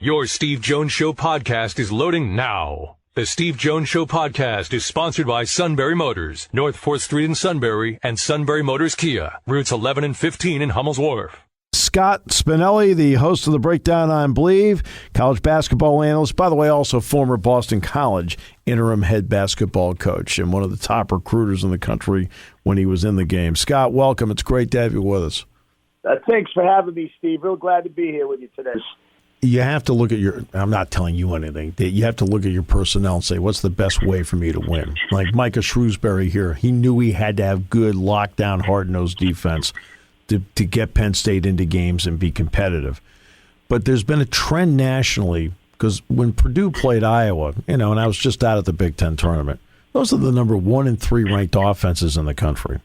Your Steve Jones Show podcast is loading now. The Steve Jones Show podcast is sponsored by Sunbury Motors, North 4th Street in Sunbury, and Sunbury Motors Kia, routes 11 and 15 in Hummel's Wharf. Scott Spinelli, the host of The Breakdown on Believe, college basketball analyst, by the way, also former Boston College interim head basketball coach and one of the top recruiters in the country when he was in the game. Scott, welcome. It's great to have you with us. Thanks for having me, Steve. Real glad to be here with you today. You have to look at I'm not telling you anything. You have to look at your personnel and say, what's the best way for me to win? Like Micah Shrewsbury here, he knew he had to have good lockdown, hard-nosed defense to get Penn State into games and be competitive. But there's been a trend nationally, because when Purdue played Iowa, and I was just out at the Big Ten tournament, those are the number 1 and 3 ranked offenses in the country.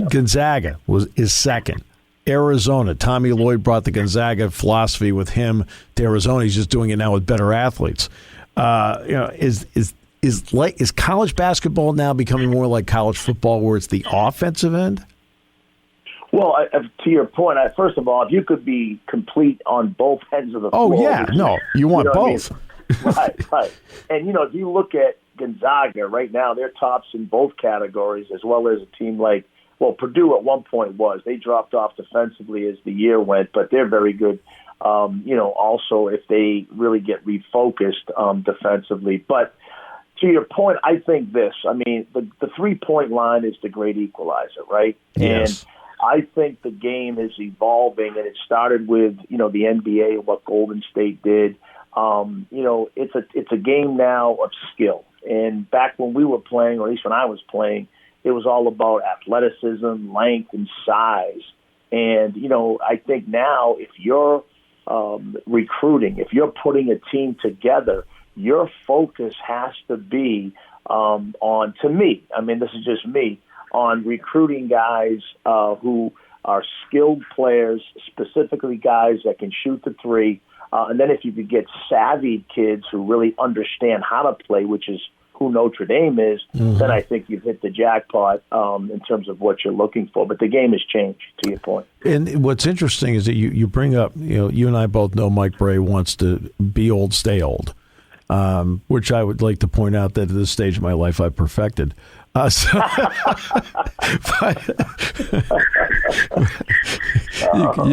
Gonzaga is second. Arizona, Tommy Lloyd brought the Gonzaga philosophy with him to Arizona. He's just doing it now with better athletes. Is college basketball now becoming more like college football, where it's the offensive end? Well, to your point, first of all, if you could be complete on both ends of the floor. Oh, yeah. No, you want both. I mean? Right. And, if you look at Gonzaga right now, they're tops in both categories, as well as a team like, Purdue at one point was. They dropped off defensively as the year went, but they're very good, also if they really get refocused defensively. But to your point, I think this. I mean, the three-point line is the great equalizer, right? Yes. And I think the game is evolving, and it started with, the NBA, what Golden State did. It's a game now of skill. And back when we were playing, or at least when I was playing, it was all about athleticism, length, and size. And, I think now if you're recruiting, if you're putting a team together, your focus has to be on, to me, I mean, this is just me, on recruiting guys who are skilled players, specifically guys that can shoot the three. And then if you could get savvy kids who really understand how to play, which is who Notre Dame is, then I think you've hit the jackpot in terms of what you're looking for. But the game has changed, to your point. And what's interesting is that you bring up, you and I both know Mike Bray wants to be old, stay old, which I would like to point out that at this stage of my life I've perfected. You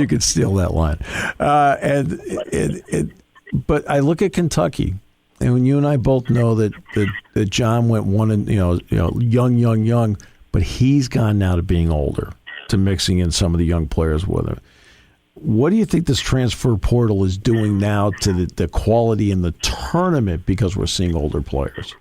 could steal that line. But I look at Kentucky. And when you and I both know that John went one and young, but he's gone now to being older, to mixing in some of the young players with him. What do you think this transfer portal is doing now to the quality in the tournament, because we're seeing older players?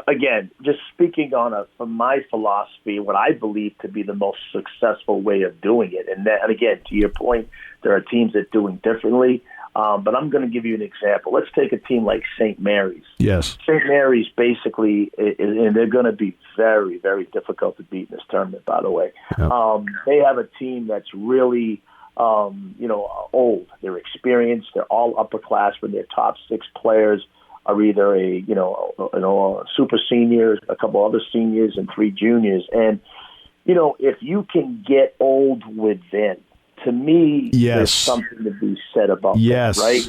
Again, just speaking on my philosophy, what I believe to be the most successful way of doing it. And again, to your point, there are teams that do it differently. But I'm going to give you an example. Let's take a team like St. Mary's. Yes. St. Mary's basically, and they're going to be very, very difficult to beat in this tournament, by the way. Yep. They have a team that's really, old. They're experienced. They're all upperclassmen. Their top 6 players are either a super seniors, a couple other seniors, and 3 juniors. And, if you can get old within, to me, there's something to be said about that, right?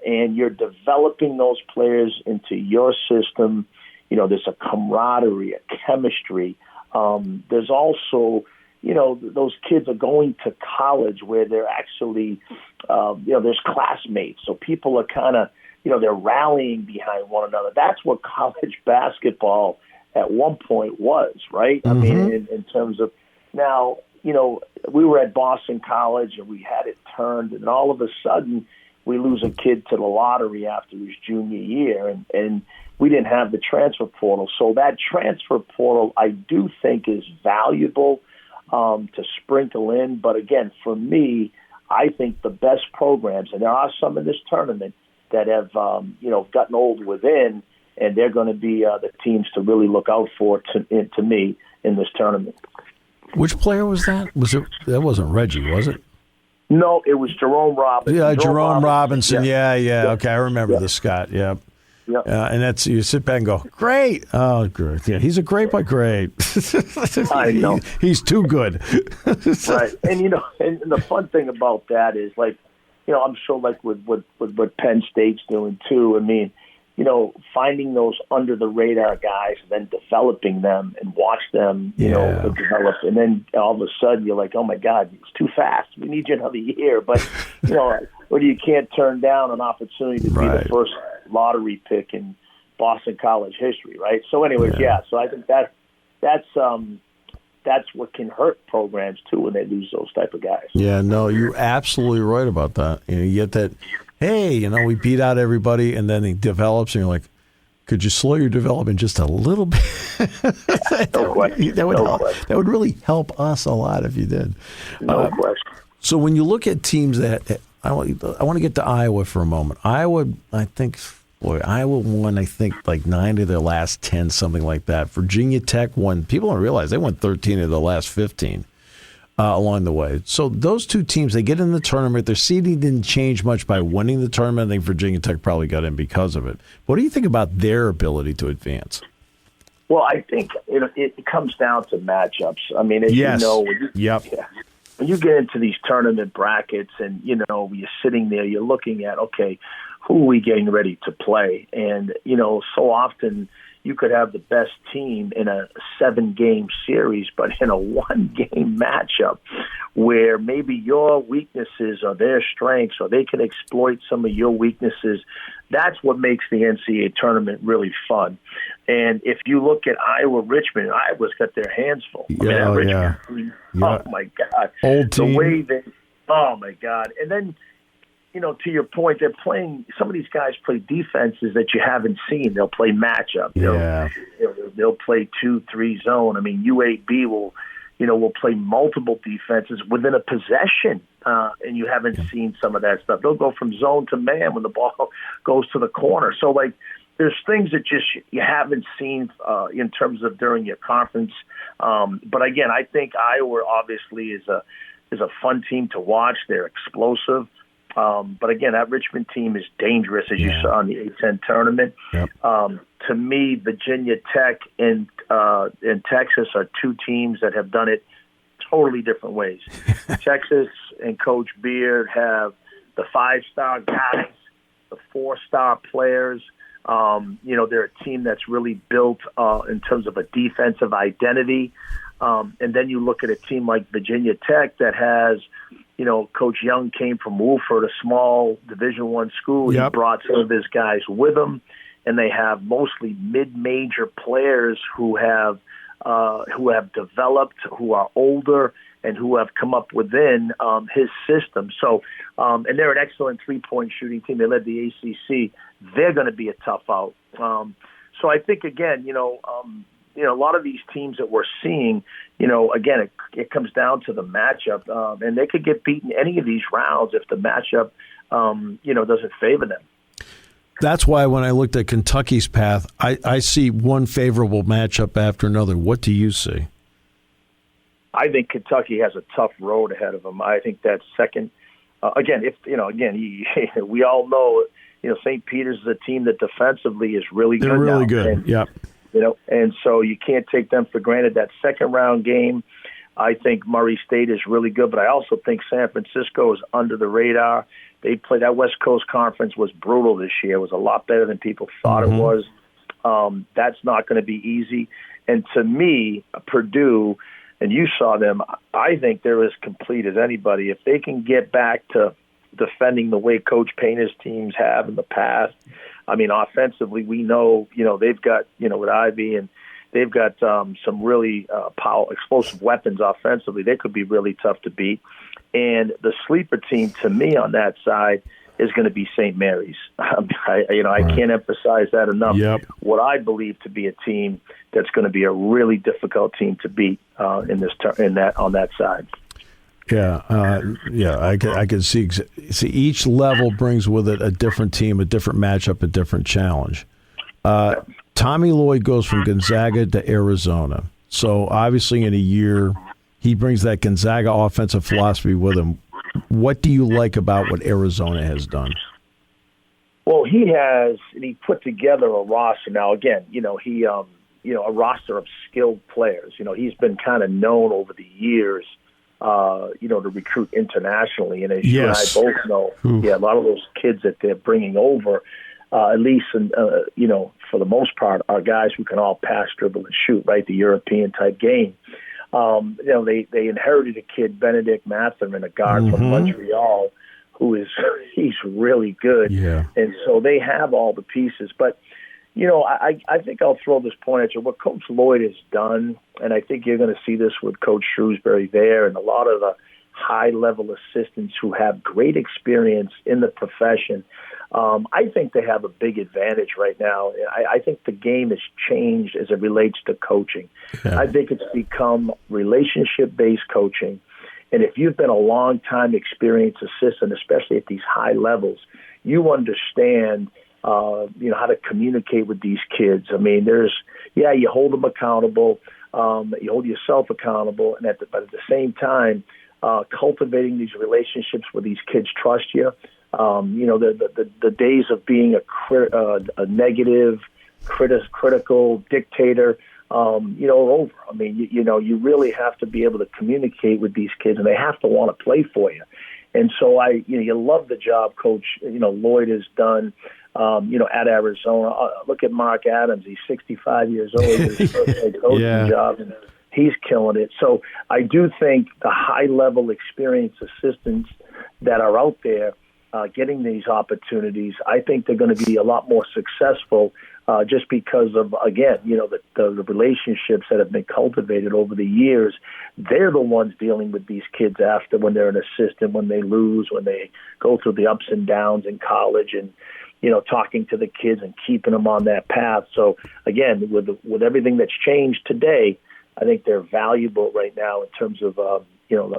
And you're developing those players into your system. There's a camaraderie, a chemistry. There's also, those kids are going to college where they're actually, there's classmates. So people are kind of, they're rallying behind one another. That's what college basketball at one point was, right? I mean, in terms of now, we were at Boston College and we had it turned, and all of a sudden we lose a kid to the lottery after his junior year, and we didn't have the transfer portal. So that transfer portal, I do think, is valuable to sprinkle in. But again, for me, I think the best programs, and there are some in this tournament that have, gotten old within, and they're going to be the teams to really look out for, to me, in this tournament. Which player was that? That wasn't Reggie, was it? No, it was Jerome Robinson. Yeah, Jerome Robinson. Yeah. Okay, I remember this, Scott. Yeah. Yep. And that's, you sit back and go, great. Oh, great. Yeah, he's a great, but great. I know. He's too good. Right. And, and the fun thing about that is, like, I'm sure like with what Penn State's doing too. I mean, finding those under the radar guys and then developing them and watch them, develop. And then all of a sudden you're like, oh my God, it's too fast. We need you another year. But, or you can't turn down an opportunity to be the first lottery pick in Boston college history, right? So anyways, so I think that's what can hurt programs too when they lose those type of guys. Yeah, no, you're absolutely right about that. You get that, hey, we beat out everybody, and then he develops, and you're like, could you slow your development just a little bit? That would really help us a lot if you did. No question. So when you look at teams that I want to get to Iowa for a moment. Iowa won, I think, like 9 of their last 10, something like that. Virginia Tech won. People don't realize they won 13 of the last 15 along the way. So those two teams, they get in the tournament. Their seeding didn't change much by winning the tournament. I think Virginia Tech probably got in because of it. What do you think about their ability to advance? Well, I think it comes down to matchups. I mean, as you know, when you get into these tournament brackets and, you're sitting there, you're looking at, okay, who are we getting ready to play? And, so often you could have the best team in a 7-game series, but in a 1-game matchup where maybe your weaknesses are their strengths or they can exploit some of your weaknesses, that's what makes the NCAA tournament really fun. And if you look at Iowa-Richmond, Iowa's got their hands full. Oh, my God. Old team. The way oh, my God. And then, to your point, they're playing. Some of these guys play defenses that you haven't seen. They'll play matchup. They'll play 2-3 zone. I mean, UAB will play multiple defenses within a possession, and you haven't seen some of that stuff. They'll go from zone to man when the ball goes to the corner. So, there's things that just you haven't seen in terms of during your conference. But again, I think Iowa obviously is a fun team to watch. They're explosive. But again, that Richmond team is dangerous, as you saw in the A-10 tournament. Yep. To me, Virginia Tech and Texas are two teams that have done it totally different ways. Texas and Coach Beard have the 5-star guys, the 4-star players. They're a team that's really built in terms of a defensive identity. And then you look at a team like Virginia Tech that has, Coach Young came from Woolford, a small Division I school. Yep. He brought some of his guys with him, and they have mostly mid-major players who have developed, who are older, and who have come up within his system. So, and they're an excellent 3-point shooting team. They led the ACC. They're going to be a tough out. So I think, again, a lot of these teams that we're seeing, again, it comes down to the matchup, and they could get beaten any of these rounds if the matchup, doesn't favor them. That's why when I looked at Kentucky's path, I see one favorable matchup after another. What do you see? I think Kentucky has a tough road ahead of them. I think that second, we all know, St. Peter's is a team that defensively is really good. They're really now. good. And, yeah. And so you can't take them for granted. That second round game, I think Murray State is really good, but I also think San Francisco is under the radar. They played that West Coast Conference was brutal this year. It was a lot better than people thought it was. That's not going to be easy. And to me, Purdue, and you saw them, I think they're as complete as anybody. If they can get back to defending the way Coach Painter's teams have in the past, I mean, offensively, we know, they've got, with Ivy, and they've got some really explosive weapons offensively. They could be really tough to beat. And the sleeper team, to me, on that side, is going to be St. Mary's. I can't emphasize that enough. Yep. What I believe to be a team that's going to be a really difficult team to beat on that side. Yeah, I can see each level brings with it a different team, a different matchup, a different challenge. Tommy Lloyd goes from Gonzaga to Arizona. So obviously in a year, he brings that Gonzaga offensive philosophy with him. What do you like about what Arizona has done? Well, he put together a roster. Now, again, a roster of skilled players. He's been kind of known over the years to recruit internationally. And as yes. you and I both know, a lot of those kids that they're bringing over, at least, for the most part, are guys who can all pass, dribble, and shoot, right? The European-type game. They inherited a kid, Benedict Matherman, a guard from Montreal, he's really good. Yeah. And so they have all the pieces. But, I think I'll throw this point at you. What Coach Lloyd has done, and I think you're going to see this with Coach Shrewsbury there and a lot of the high-level assistants who have great experience in the profession, I think they have a big advantage right now. I think the game has changed as it relates to coaching. Yeah. I think it's become relationship-based coaching. And if you've been a long-time experienced assistant, especially at these high levels, you understand how to communicate with these kids. I mean, you hold them accountable, you hold yourself accountable, but at the same time, cultivating these relationships where these kids trust you. The days of being a negative, critical dictator, are over. I mean, you really have to be able to communicate with these kids, and they have to want to play for you. And so you love the job Coach, Lloyd has done, at Arizona. Look at Mark Adams. He's 65 years old. His first head coaching job, and he's killing it. So I do think the high-level experienced assistants that are out there getting these opportunities, I think they're going to be a lot more successful just because of, again, the relationships that have been cultivated over the years. They're the ones dealing with these kids after, when they're an assistant, when they lose, when they go through the ups and downs in college, and talking to the kids and keeping them on that path. So again, with everything that's changed today, I think they're valuable right now in terms of the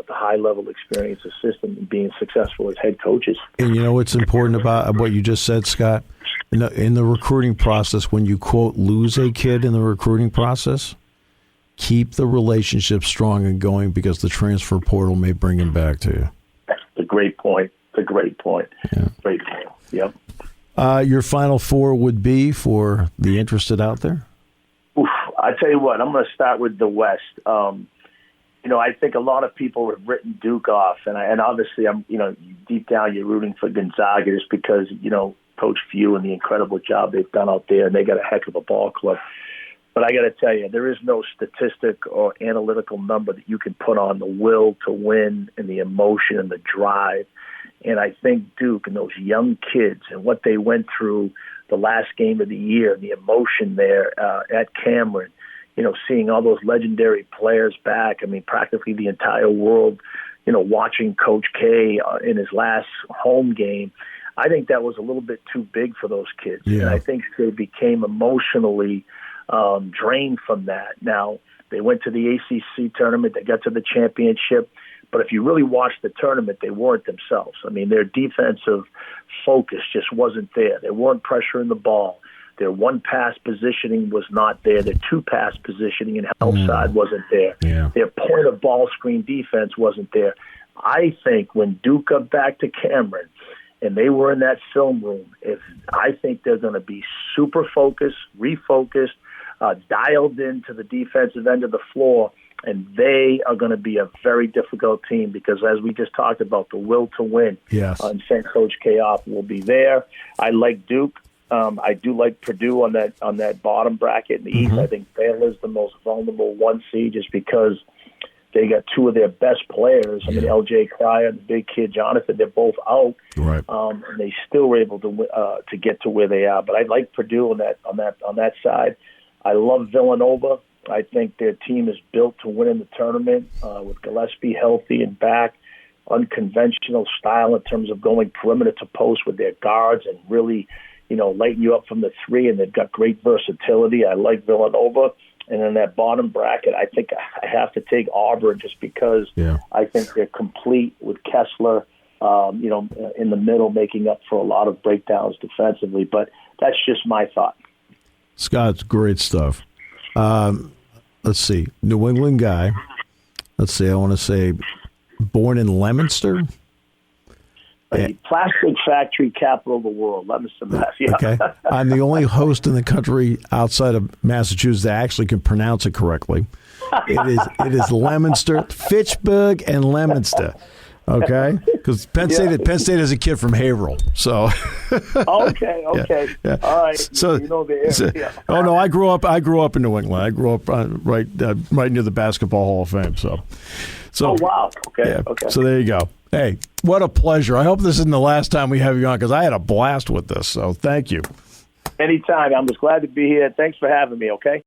high-level experience assistant and being successful as head coaches. And what's important about what you just said, Scott? In the recruiting process, when you, quote, lose a kid in the recruiting process, keep the relationship strong and going, because the transfer portal may bring him back to you. That's a great point. Yeah. Great point. Yep. Your final four would be for the interested out there? I tell you what, I'm going to start with the West. I think a lot of people have written Duke off, and obviously, deep down you're rooting for Gonzaga just because Coach Few and the incredible job they've done out there, and they got a heck of a ball club. But I got to tell you, there is no statistic or analytical number that you can put on the will to win and the emotion and the drive. And I think Duke and those young kids and what they went through the last game of the year, the emotion there at Cameron, seeing all those legendary players back. I mean, practically the entire world, watching Coach K in his last home game. I think that was a little bit too big for those kids. Yeah. And I think they became emotionally drained from that. Now, they went to the ACC tournament. They got to the championship. But if you really watch the tournament, they weren't themselves. I mean, their defensive focus just wasn't there. They weren't pressuring the ball. Their one-pass positioning was not there. Their two-pass positioning and help side wasn't there. Yeah. Their point-of-ball screen defense wasn't there. I think when Duke got back to Cameron and they were in that film room, I think they're going to be super focused, refocused, dialed into the defensive end of the floor, and they are going to be a very difficult team because, as we just talked about, the will to win. Yes. And send Coach K off will be there. I like Duke. I do like Purdue on that bottom bracket in the East. I think Baylor's the most vulnerable 1 seed just because they got two of their best players. I mean, L.J. Cryer and the big kid Jonathan, they're both out. Right. And they still were able to get to where they are. But I like Purdue on that side. I love Villanova. I think their team is built to win in the tournament with Gillespie healthy and back. Unconventional style in terms of going perimeter to post with their guards and really, lighten you up from the three, and they've got great versatility. I like Villanova. And in that bottom bracket, I think I have to take Auburn just because I think they're complete with Kessler, in the middle, making up for a lot of breakdowns defensively. But that's just my thought. Scott's great stuff. Let's see. New England guy. Let's see. I want to say born in Leominster. Plastic factory capital of the world, Leominster, Mass. Yeah. Okay. I'm the only host in the country outside of Massachusetts that actually can pronounce it correctly. It is Leominster, Fitchburg, and Leominster. Okay, because Penn State is a kid from Haverhill, so. Okay. Yeah. All right. So you know the area. Oh no, I grew up in New England. I grew up right near the Basketball Hall of Fame. So. Oh wow. Okay. Yeah. Okay. So there you go. Hey, what a pleasure. I hope this isn't the last time we have you on because I had a blast with this. So thank you. Anytime. I'm just glad to be here. Thanks for having me. Okay.